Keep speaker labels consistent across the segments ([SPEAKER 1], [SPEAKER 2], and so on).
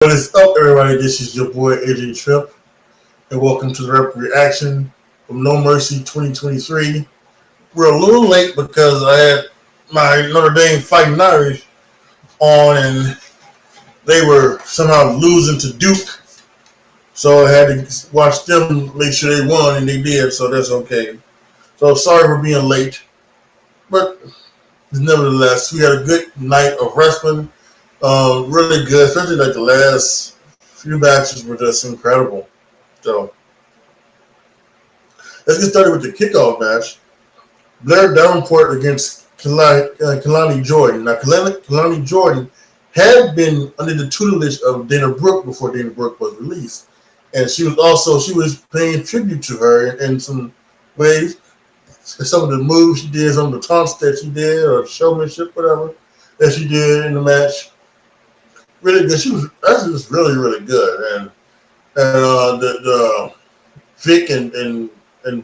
[SPEAKER 1] What is up, everybody? This is your boy AJTRIP, and welcome to the rep reaction from No Mercy 2023. We're a little late because I had my Notre Dame Fighting Irish on, and they were somehow losing to Duke, so I had to watch them make sure they won, and they did, so that's okay. So sorry for being late, but nevertheless, we had a good night of wrestling. Really good, especially like the last few matches were just incredible. So let's get started with the kickoff match. Blair Davenport against Kalani Jordan. Now Kalani Jordan had been under the tutelage of Dana Brooke before Dana Brooke was released, and she was paying tribute to her in some ways. Some of the moves she did, some of the taunts that she did, or showmanship, whatever that she did in the match. Really good. She was actually just really good, and the Vic and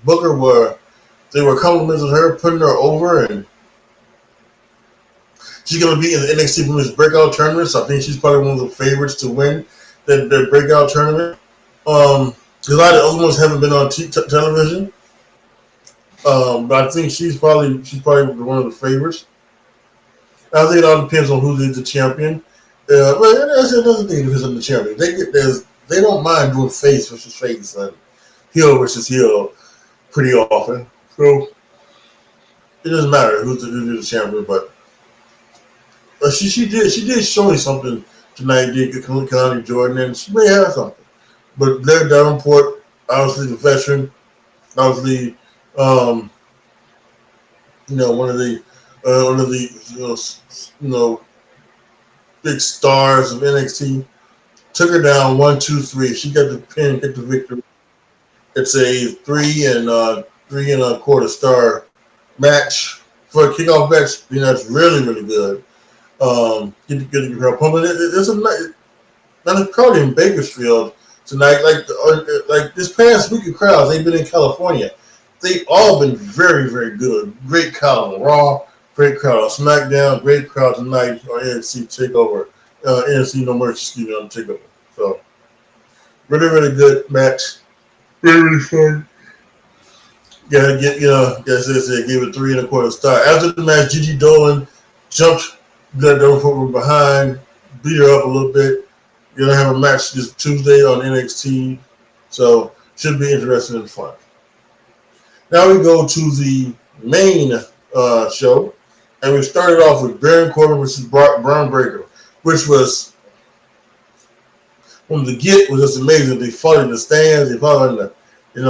[SPEAKER 1] Booker were complimenting her, putting her over, and she's gonna be in the NXT Women's Breakout Tournament. So I think she's probably one of the favorites to win the breakout tournament. A lot of other ones haven't been on television, but I think she's probably one of the favorites. I think it all depends on who is the champion. But that's another thing because of the champion. They don't mind doing face versus face and heel versus heel pretty often. So it doesn't matter who's the champion. But she did show me something tonight. Did Kalani Jordan, and she may have something. But Blair Davenport, obviously the veteran, obviously one of the big stars of NXT, took her down 1-2-3. She got the pin, get the victory. It's a three and a quarter star match for a kickoff match. That's really good. Get her pumping. It's a night. Now the crowd in Bakersfield tonight, like this past week of crowds, they've been in California. They've all been very good. Great crowd on Raw. Great crowd on SmackDown. Great crowd tonight on NXT TakeOver. NXT No Mercy, on TakeOver. So, really good match. Really fun. Yeah, gave it 3 1/4 star. After the match, Gigi Dolan jumped Blair Davenport from behind, beat her up a little bit. You're gonna have a match this Tuesday on NXT, so should be interesting and fun. Now we go to the main show. And we started off with Baron Corbin versus Braun Breaker, which was from the get was just amazing. They fought in the stands, they fought in the,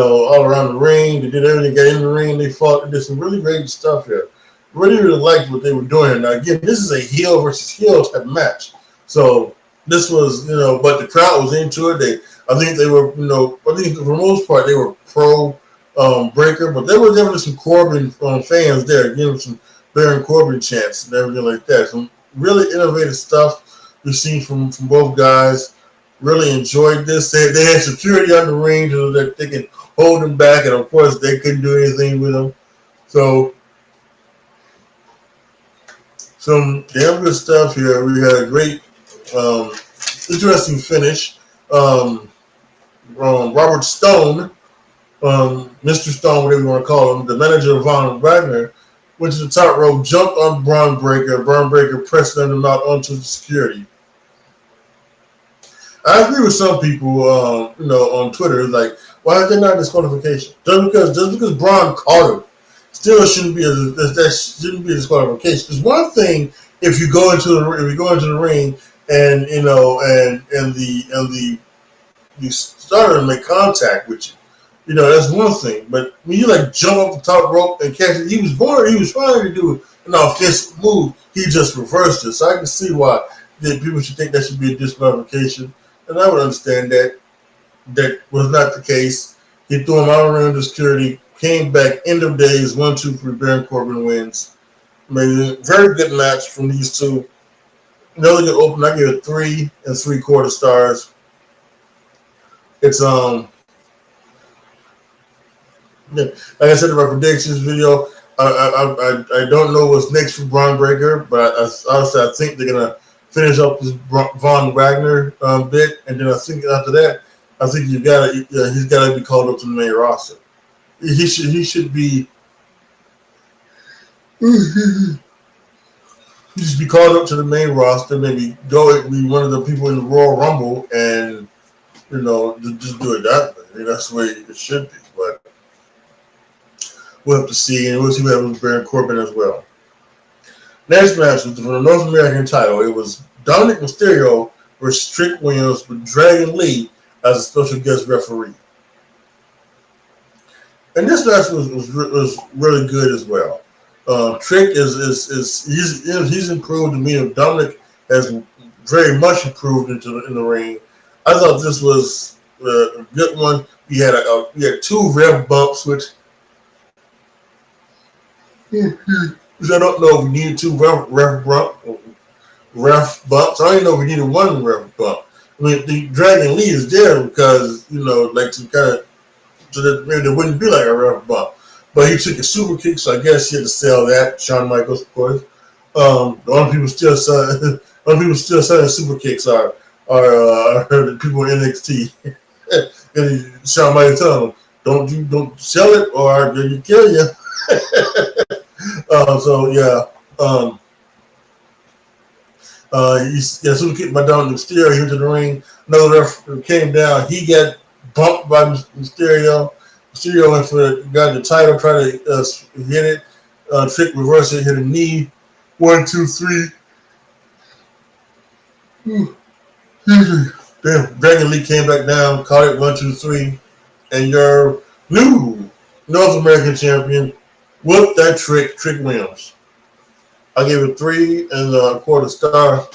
[SPEAKER 1] all around the ring. They did everything, got in the ring. They fought. They did some really great stuff here. Really liked what they were doing. Now again, this is a heel versus heel type match. So this was, but the crowd was into it. I think they were, I think for the most part they were pro Breaker, but there was definitely some Corbin fans there, giving some Baron Corbin chants and everything like that. Some really innovative stuff we've seen from both guys. Really enjoyed this. They had security on the ring so that they could hold them back, and of course they couldn't do anything with them. So some damn good stuff here. We had a great, interesting finish. Robert Stone, Mr. Stone, whatever you want to call him, the manager of Von Wagner, went to the top rope, jumped on Braun Breaker. Braun Breaker pressed them out onto the security. I agree with some people, on Twitter, like, why is there not disqualification? Just because Braun caught him, still shouldn't be a disqualification. It's one thing if you go into the ring and you starter to make contact with you. That's one thing. But when you jump off the top rope and catch it, he was trying to do an offensive move. He just reversed it. So I can see why people should think that should be a disqualification. And I would understand that. That was not the case. He threw him out around the security, came back, end of days, 1-2-3, Baron Corbin wins. Maybe very good match from these two. Another good open. I give it 3 3/4 stars. It's like I said in my predictions video, I don't know what's next for Braun Breaker, but honestly I think they're gonna finish up this Von Wagner bit, and then I think after that, I think he's got to be called up to the main roster. He should be. He should be called up to the main roster. Maybe go be one of the people in the Royal Rumble, and just do it that way. I mean, that's the way it should be. But we'll have to see, and we'll see what happens with Baron Corbin as well. Next match was for the North American title. It was Dominic Mysterio versus Trick Williams with Dragon Lee as a special guest referee. And this match was really good as well. Trick he's improved. To me, Dominic has very much improved in the ring. I thought this was a good one. We had two rev bumps, which I don't know if we needed two ref bumps. I don't even know if we needed one ref bump. I mean, the Dragon Lee is there because like to kind of so that maybe there wouldn't be like a ref bump. But he took a super kick, so I guess he had to sell that. Shawn Michaels, of course. The only people still selling super kicks are the people in NXT. And Shawn Michaels telling them, don't sell it or I'll kill you. So yeah. Super kick by Dominic Mysterio. He went to the ring. Another ref came down. He got bumped by Mysterio. Mysterio went got the title, tried to hit it. Trick reversed it, hit a knee. 1, 2, 3. Damn, Dragon Lee came back down, caught it 1, 2, 3, and your new North American champion whooped that Trick Williams. I gave it 3 1/4 star.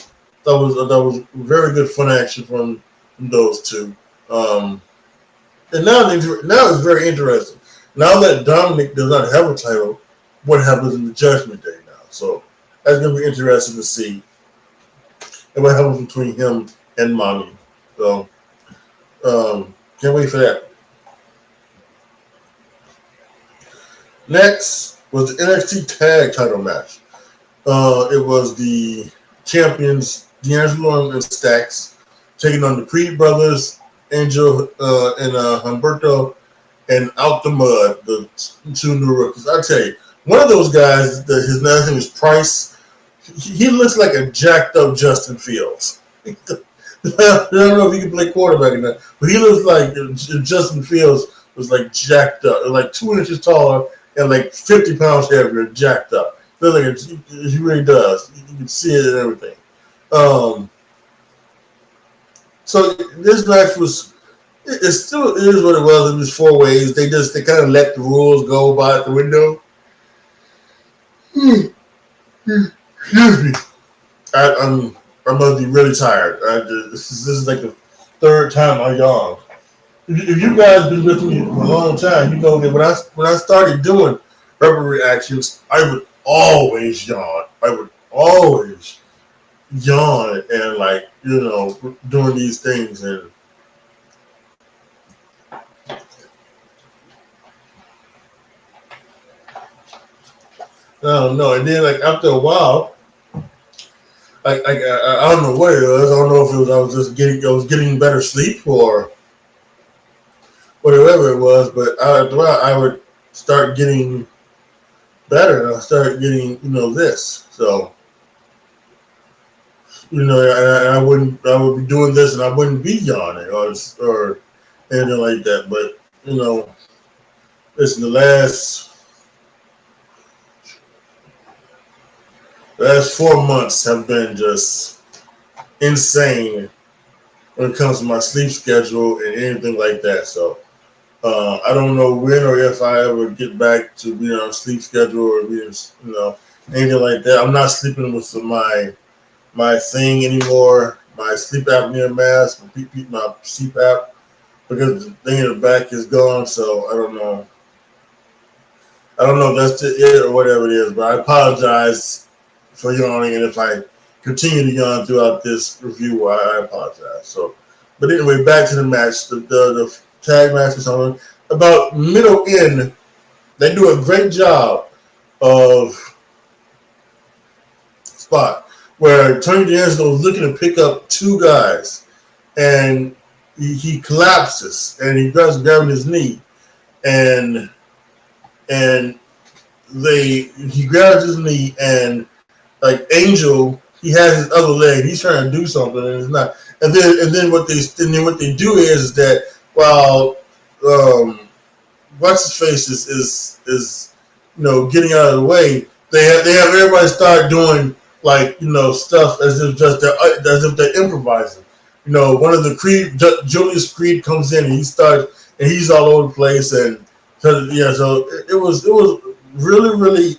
[SPEAKER 1] That was very good fun action from those two. And now it's very interesting. Now that Dominic does not have a title, what happens in the Judgment Day now? So that's going to be interesting to see. And what happens between him and Mommy. So can't wait for that. Next was the NXT Tag Title match. It was the champions D'Angelo and Stacks taking on the Creed brothers, Angel and Humberto, and Out the Mud, the two new rookies. I tell you, one of those guys, his name is Price. He looks like a jacked up Justin Fields. I don't know if he can play quarterback or not, but he looks like Justin Fields was like jacked up, like 2 inches taller and like 50 pounds heavier, jacked up. He really does. You can see it and everything. So this match it is what it was. It was 4 ways. They kind of let the rules go by the window. Excuse me. I must be really tired. This is like the 3rd time I yawned. If you guys been with me for a long time, you know that when I started doing rubber reactions, I would always yawn. And doing these things and I don't know. And then after a while, I don't know what it was. I don't know if it was I was getting better sleep or whatever it was. But after a while, I would start getting better, and I started getting this. So and I would be doing this, and I wouldn't be yawning or anything like that. But listen, the last 4 months have been just insane when it comes to my sleep schedule and anything like that. So I don't know when or if I ever get back to being on a sleep schedule or being anything like that. I'm not sleeping with my thing anymore, my sleep apnea mask, my CPAP, because the thing in the back is gone. So I don't know if that's it or whatever it is. But I apologize for yawning, and if I continue to yawn throughout this review, I apologize. So, but anyway, back to the match. The tag match was on about middle in. They do a great job of spot. where Tony D'Angelo was looking to pick up two guys, and he collapses and he grabbing his knee, and he grabs his knee, and like Angel, he has his other leg. He's trying to do something, and it's not. And then what they do is that while what's his face is getting out of the way, they have everybody start doing like stuff as if they're improvising. One of the Julius Creed comes in and he's all over the place, and so it was really really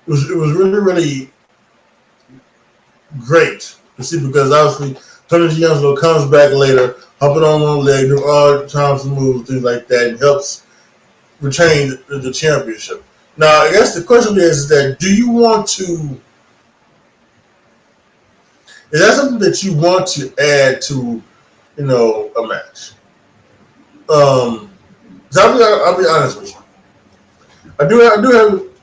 [SPEAKER 1] it was really really great to see, because obviously Tony D'Angelo comes back later, hopping on one leg, doing all kinds of moves, things like that, and helps retain the championship. Now, I guess the question is that is that something that you want to add to, a match? I'll be honest with you. I do have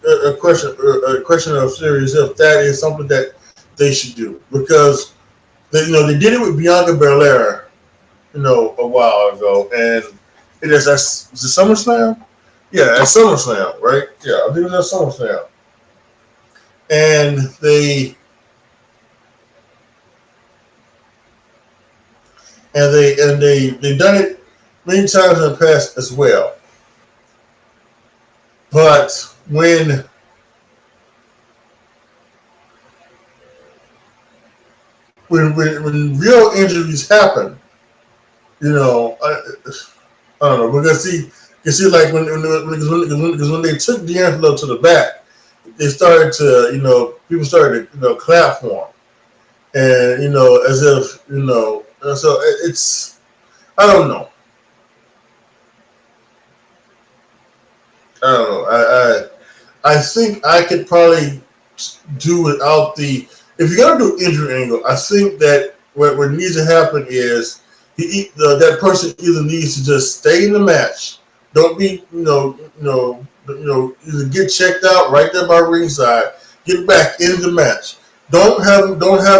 [SPEAKER 1] a question of serious if that is something that they should do, because they did it with Bianca Belair, a while ago, and is it SummerSlam? Yeah, at SummerSlam, right? Yeah, I think it was at SummerSlam, and they done it many times in the past as well. But when real injuries happen, I don't know, because you see, like when they took D'Angelo to the back, they started to, people started to, clap for him, and as if so it's, I don't know. I think I could probably do without the. If you're gonna do injury angle, I think that what needs to happen is that person either needs to just stay in the match. Don't be either get checked out right there by ringside. Get back into the match. Don't have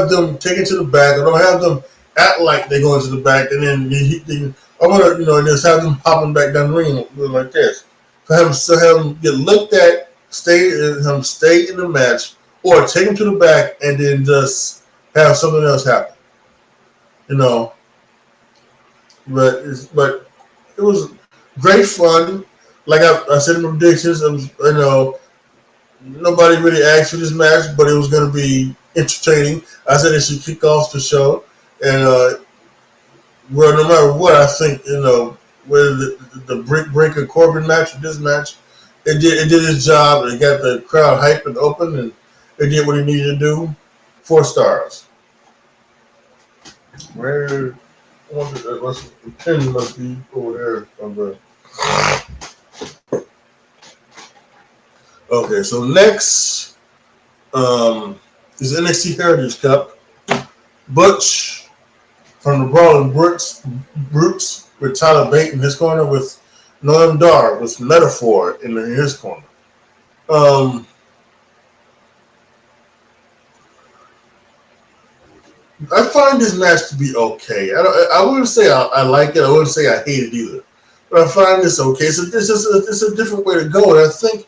[SPEAKER 1] them taken to the back, or don't have them act like they're going to the back, and then I want to and just have them hopping back down the ring like this. So have them get looked at, stay in the match, or take them to the back and then just have something else happen. But it was great fun. Like I said in my predictions, it was, nobody really asked for this match, but it was going to be entertaining. I said it should kick off the show, and well, no matter what, I think whether the Brick Breaker Corbin match or this match, it did its job. It got the crowd hyped and open, and it did what it needed to do. 4 stars. Where? The pin must be over there. Okay, so next is NXT Heritage Cup. Butch from the Brawling Brutes with Tyler Bate in his corner, with Noam Dar with Metaphor in his corner. I find this match to be okay. I wouldn't say I like it. I wouldn't say I hate it either. But I find this okay. So it's a different way to go, and I think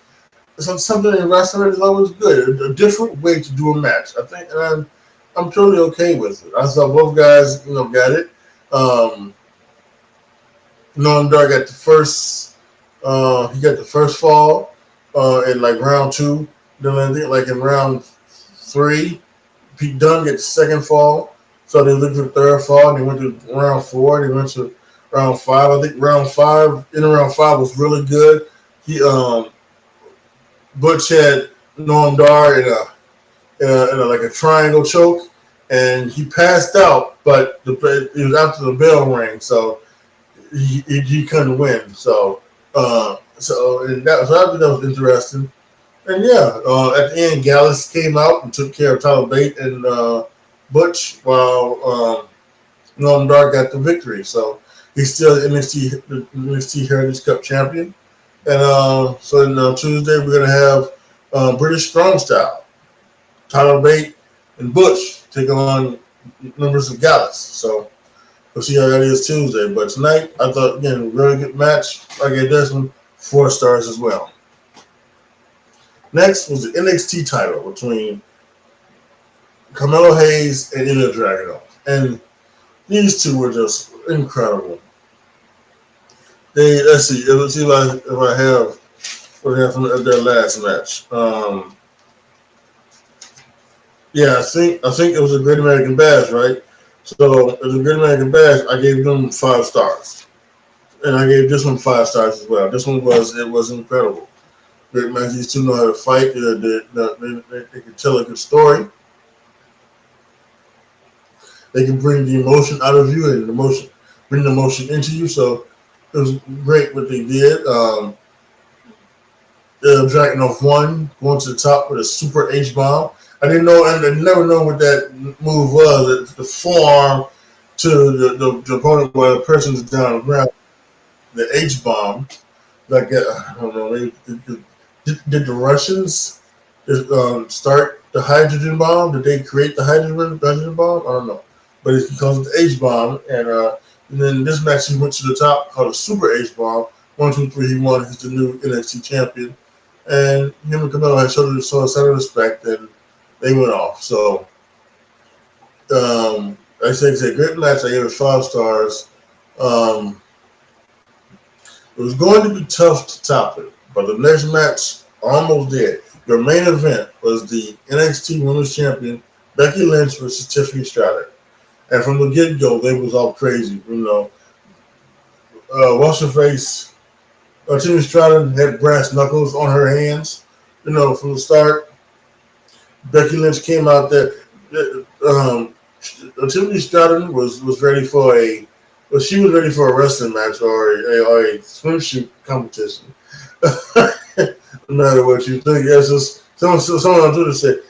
[SPEAKER 1] something in wrestling is always good. A different way to do a match. I think, and I'm totally okay with it. I thought both guys, got it. Noam Dar got the first. He got the first fall in like round 2. Then I think like in round 3. Pete Dunne get the second fall, so they looked at the third fall, and they went to round 4, they went to round 5. I think round 5 was really good. He Butch had Noam Dar in a like a triangle choke, and he passed out, but it was after the bell rang, so he couldn't win. So that was interesting. And yeah, at the end, Gallus came out and took care of Tyler Bate and Butch, while Noam Dar got the victory. So he's still NXT Heritage Cup champion. And so on Tuesday, we're going to have British Strong Style. Tyler Bate and Bush take on members of Gallus. So we'll see how that is Tuesday. But tonight, I thought, again, really good match. I gave this one 4 stars as well. Next was the NXT title between Carmelo Hayes and Ilya Dragunov. And these two were just incredible. Let's see if I have what I have from their last match. Yeah, I think it was a Great American Bash, right? So it was a Great American Bash. I gave them 5 stars, and I gave this one 5 stars as well. This one was incredible. Great match. These two know how to fight. They can tell a good story. They can bring the emotion out of you and bring the emotion into you. So it was great what they did. Dragunov won, going to the top with a super H-bomb. I didn't know, and I never know what that move was. The forearm to the opponent where the person's down the ground. The H-bomb. Like, I don't know, did the Russians start the hydrogen bomb? Did they create the hydrogen bomb? I don't know. But it's because of the H-bomb. And then this match, he went to the top, called a super H-bomb. 1, 2, 3, he won. He's the new NXT champion. And him and Carmelo had showed a sign of respect, and they went off. So, I say it's a great match. I gave it 5 stars. It was going to be tough to top it, but the next match almost did. Your main event was the NXT Women's Champion Becky Lynch versus Tiffany Stratton, and from the get-go, they was all crazy. What's her face? Tiffany Stratton had brass knuckles on her hands. From the start. Becky Lynch came out there. Tiffany Stratton was ready for she was ready for a wrestling match or a swimsuit competition. No matter what you think, yes, someone on Twitter said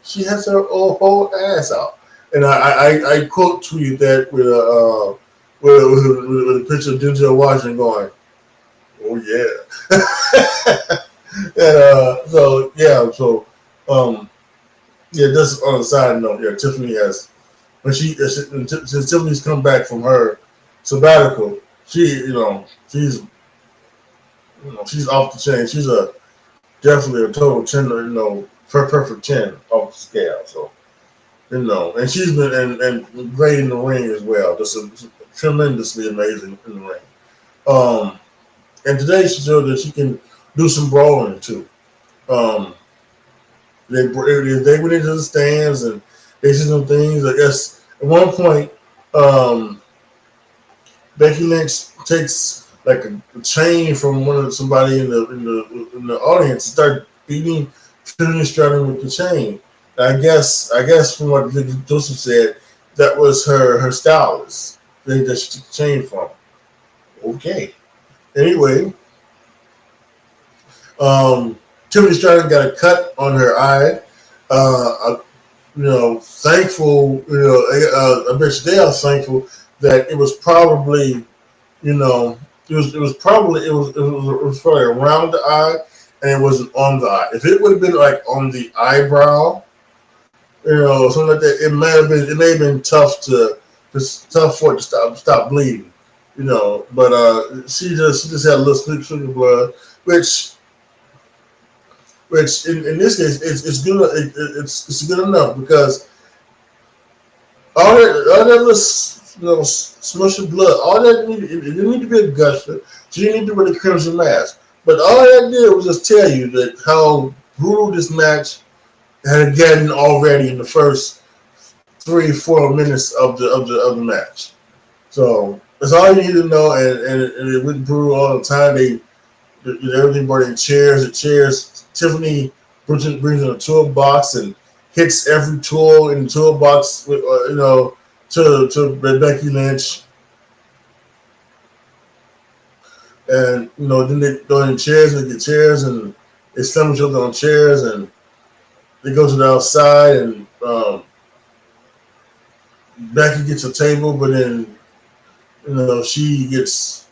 [SPEAKER 1] she has her whole ass out, and I quote tweeted that with a picture of Denzel Washington going, "Oh yeah," Just on a side note, Tiffany has. Since Tiffany's come back from her sabbatical, she's off the chain. She's definitely a total 10, perfect 10 off the scale. So, and she's been and great in the ring as well. Just tremendously amazing in the ring. And today she showed that she can do some brawling too. They went into the stands and they did some things. I guess at one point, Becky Lynch takes like a chain from somebody in the audience and start beating Tiffany Stratton with the chain. I guess from what Vicky Joseph said, that was her stylist that she took the chain from. Okay. Anyway, Tiffany Stratton got a cut on her eye. Thankful. I bet they are thankful that it was probably, it was probably around the eye and it wasn't on the eye. If it would have been like on the eyebrow, something like that, it may have been tough for it to stop bleeding, But she just had a little streak of blood, which in this case it's good. It's good enough because all that little smush of blood, all that it didn't need to be a gusher. She didn't need to wear the crimson mask. But all that did was just tell you that how brutal this match had gotten already in the first 3-4 minutes of the match. So that's all you need to know, and it went brutal all the time. They everything brought in chairs. The chairs. Tiffany brings in a toolbox and hits every tool in the toolbox. To Becky Lynch, and then they go in chairs and get chairs and they slam each other on chairs and they go to the outside and Becky gets a table, but then she gets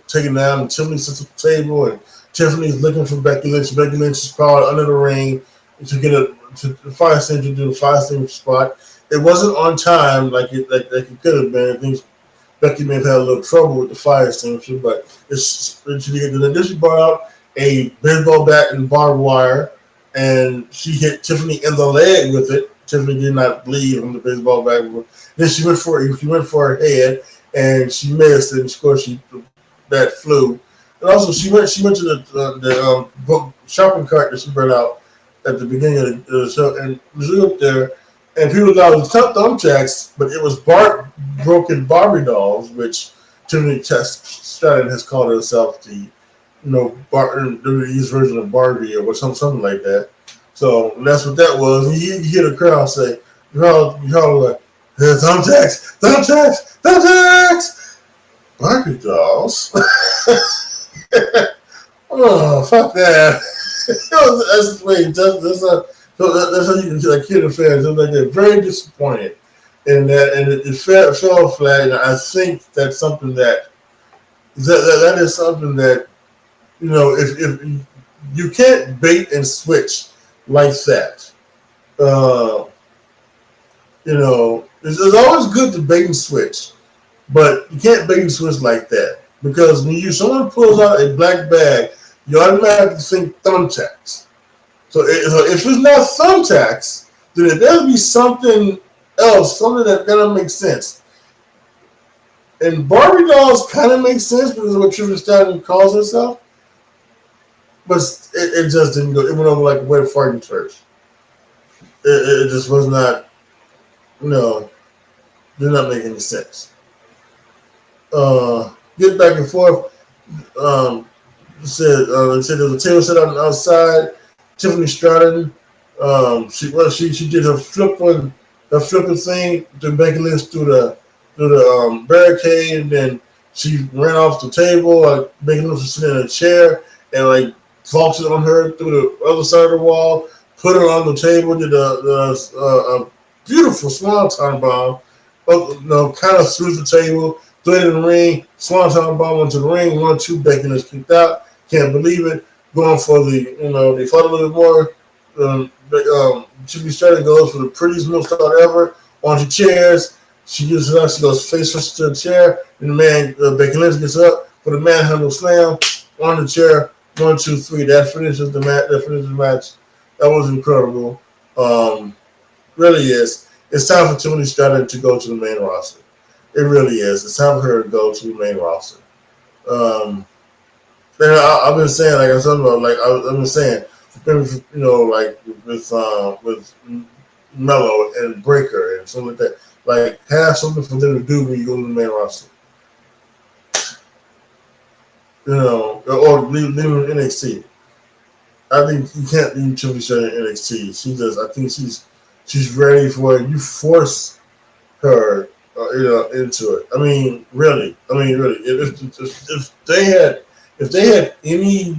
[SPEAKER 1] taken down and Tiffany sits at the table and Tiffany's looking for Becky Lynch. Becky Lynch is crawling under the ring to get to the fire extinguisher to do the fire extinguisher spot. It wasn't on time like it could have been. I think Becky may have had a little trouble with the fire extinguisher, but then she brought out a baseball bat and barbed wire, and she hit Tiffany in the leg with it. Tiffany did not bleed from the baseball bat. Then she went for her head, and she missed, and of course that flew. And also she went to the book shopping cart that she brought out at the beginning of the show, and she looked there, and people thought it was thumbtacks, but it was broken Barbie dolls, which Tiffany Stratton has called herself the WWE's version of Barbie or something like that. So that's what that was. And you hear the crowd say, you heard like, thumbtacks, thumbtacks, thumbtacks, Barbie dolls. Oh, fuck that. That's how you can hear the fans. They're very disappointed in that, and it fell flat. And I think that's something that is something that if you can't bait and switch like that. It's always good to bait and switch, but you can't bait and switch like that, because when someone pulls out a black bag, you automatically think thumbtacks. So if it's not thumbtacks, then it better be something else, something that kind of makes sense. And Barbie dolls kind of make sense because of what Tiffany Stratton calls herself, but it just didn't go. It went over like a wet fart in church. It just was not, did not make any sense. Get back and forth. Said there was a table set on the outside. Tiffany Stratton, she did her flipping thing to Becky Lynch through the barricade, and then she ran off the table. Becky Lynch was sitting in a chair and vaulted on her through the other side of the wall, put her on the table, did a beautiful swanton bomb, kind of through the table, threw it in the ring, swanton bomb into the ring, 1-2, Becky Lynch kicked out. Can't believe it. Going for they fought a little more. Tiffany Stratton goes for the prettiest move start ever onto chairs. She goes face first to the chair, and the man, Becky Lynch, gets up for the manhandle slam on the chair. 1, 2, 3. That finishes the match. That was incredible. Really is. It's time for Tiffany Stratton to go to the main roster. It really is. It's time for her to go to the main roster. And I've been saying, like I said, I've been saying, with Mello and Breaker and something like that, have something for them to do when you go to the main roster. Or leave them in NXT. I think you can't leave Tiffany Stratton in NXT. I think she's ready for it. You force her, into it. I mean, really. If they had any,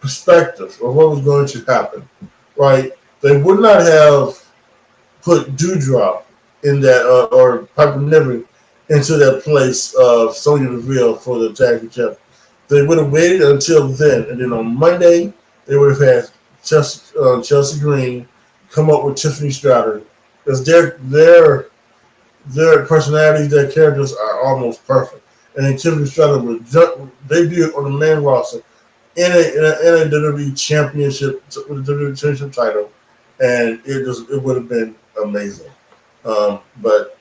[SPEAKER 1] perspective of what was going to happen, right? They would not have put Doudrop in that, or Piper Niven into that place of Sonya Deville for the tag team champion. They would have waited until then, and then on Monday they would have had Chelsea Green come up with Tiffany Stratton, because their personalities, their characters are almost perfect. And then Tiffany Stratton would debut on the main roster in a WWE championship with the WWE championship title, and it would have been amazing. But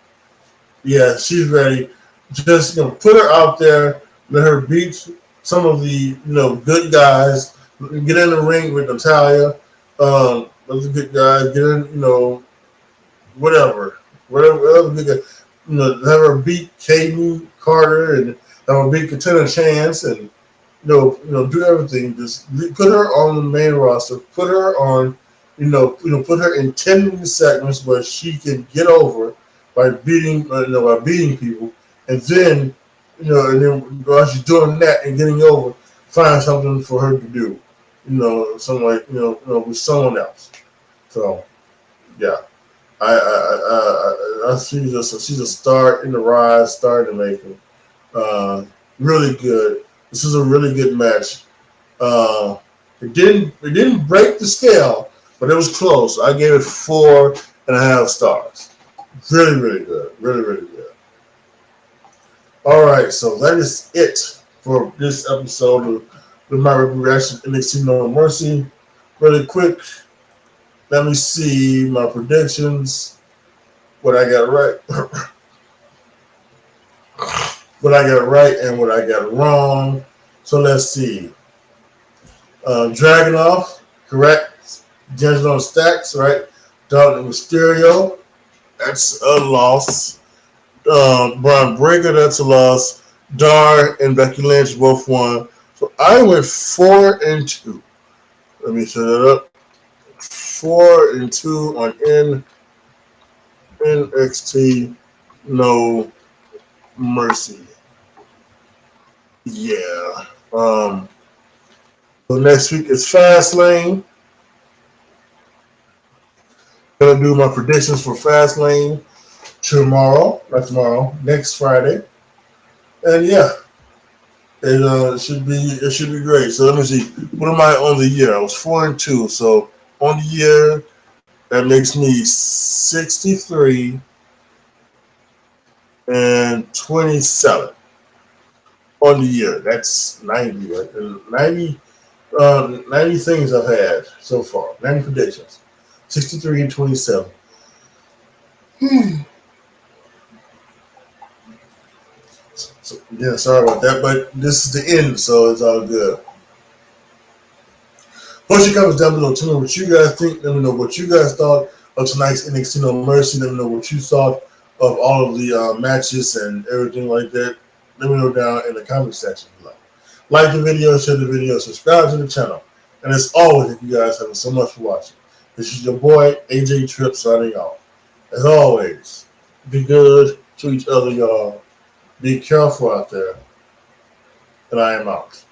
[SPEAKER 1] yeah, she's ready. Just put her out there, let her beat some of the good guys. Get in the ring with Natalia. Those are good guys. Get in, whatever good guys. Have her beat Caden Carter and have her beat Katana Chance, and do everything. Just put her on the main roster. Put her on, put her in 10-minute segments where she can get over by beating people, and then while she's doing that and getting over, find something for her to do, something with someone else. So yeah. She's a star in the rise, star in the making. Really good. This is a really good match. It didn't break the scale, but it was close. I gave it 4.5 stars. Really, really good. Really, really good. All right, so that is it for this episode of the My Reaction NXT No Mercy. Really quick, let me see my predictions. What I got right, what I got right, and what I got wrong. So let's see. Dragunov, correct. D'Angelo Stacks, right. Dalton Mysterio, that's a loss. Brian Breaker, that's a loss. Dar and Becky Lynch both won. So I went 4-2. Let me set it up. 4-2 on NXT No Mercy. Yeah. So next week is Fastlane. Gonna do my predictions for Fastlane tomorrow. Not tomorrow. Next Friday. And yeah, it should be great. So let me see. What am I on the year? I was 4-2. So on the year, that makes me 63 and 27 on the year. That's 90, right? And 90 things I've had so far. 90 predictions. 63 and 27. So, yeah, sorry about that, but this is the end, so it's all good. Post your comments down below. Tell me what you guys think. Let me know what you guys thought of tonight's NXT No Mercy. Let me know what you thought of all of the matches and everything like that. Let me know down in the comment section below. Like the video, share the video, subscribe to the channel. And as always, thank you guys so much for watching. This is your boy, AJTRIP, signing off. As always, be good to each other, y'all. Be careful out there. And I am out.